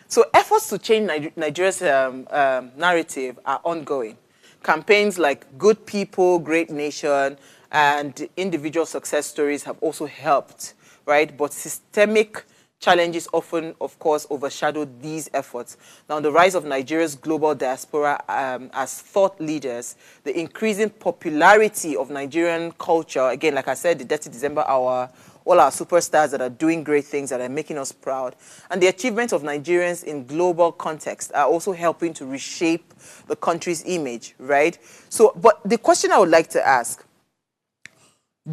So efforts to change Nigeria's narrative are ongoing. Campaigns like Good People, Great Nation, and individual success stories have also helped, right? But systemic challenges often, of course, overshadow these efforts. Now, the rise of Nigeria's global diaspora as thought leaders, the increasing popularity of Nigerian culture, again, like I said, the Dirty December Hour, all our superstars that are doing great things, that are making us proud. And the achievements of Nigerians in global context are also helping to reshape the country's image, right? So, but the question I would like to ask,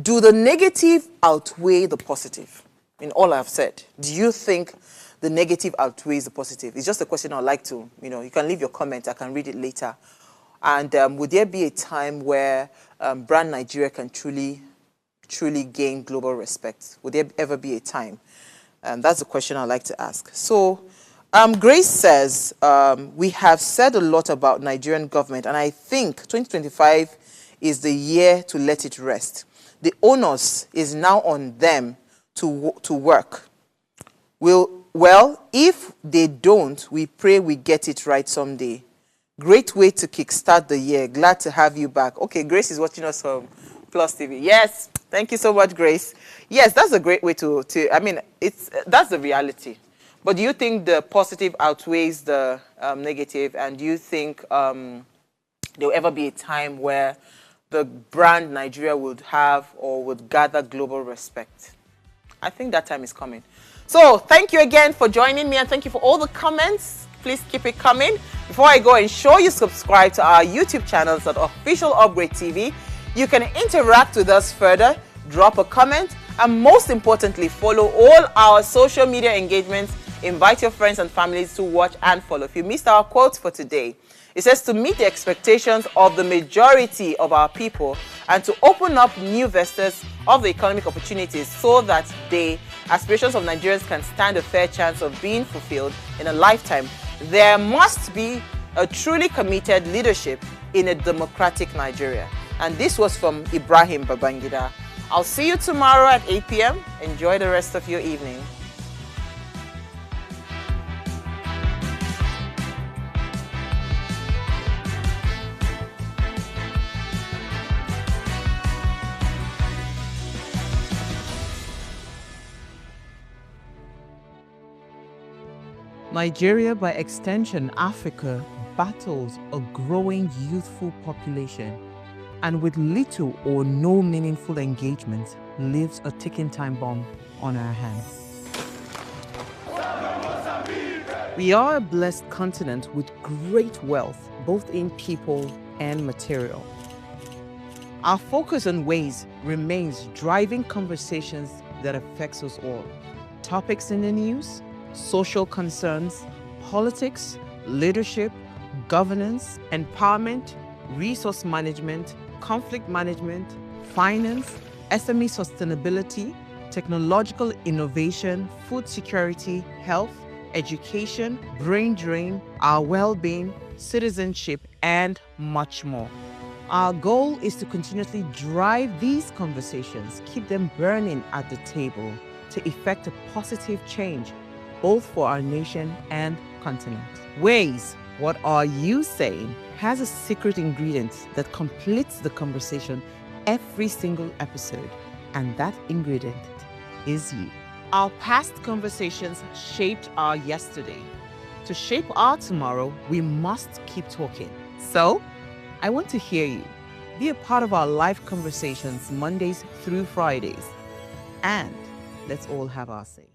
do the negative outweigh the positive? In all I've said, do you think the negative outweighs the positive? It's just a question I'd like to, you can leave your comment. I can read it later. And would there be a time where brand Nigeria can truly gain global respect? Would there ever be a time? That's the question I'd like to ask. So Grace says, we have said a lot about Nigerian government, and I think 2025 is the year to let it rest. The onus is now on them to work. Well, if they don't, we pray we get it right someday. Great way to kickstart the year. Glad to have you back. Okay, Grace is watching us from Plus TV. Yes, thank you so much, Grace. Yes, that's a great way that's the reality. But do you think the positive outweighs the negative? And do you think there will ever be a time where the brand Nigeria would have or would gather global respect? I think that time is coming. So thank you again for joining me, and thank you for all the comments. Please keep it coming. Before I go, ensure you subscribe to our YouTube channels at Official Upgrade TV. You can interact with us further, drop a comment, and most importantly, follow all our social media engagements. Invite your friends and families to watch and follow. If you missed our quotes for today, it says to meet the expectations of the majority of our people and to open up new vistas of the economic opportunities so that the aspirations of Nigerians can stand a fair chance of being fulfilled in a lifetime. There must be a truly committed leadership in a democratic Nigeria. And this was from Ibrahim Babangida. I'll see you tomorrow at 8 p.m. Enjoy the rest of your evening. Nigeria, by extension Africa, battles a growing youthful population, and with little or no meaningful engagement, leaves a ticking time bomb on our hands. We are a blessed continent with great wealth, both in people and material. Our focus on ways remains driving conversations that affects us all. Topics in the news, social concerns, politics, leadership, governance, empowerment, resource management, conflict management, finance, SME sustainability, technological innovation, food security, health, education, brain drain, our well-being, citizenship, and much more. Our goal is to continuously drive these conversations, keep them burning at the table to effect a positive change both for our nation and continent. Ways, what are you saying, has a secret ingredient that completes the conversation every single episode, and that ingredient is you. Our past conversations shaped our yesterday. To shape our tomorrow, we must keep talking. So, I want to hear you. Be a part of our live conversations Mondays through Fridays. And let's all have our say.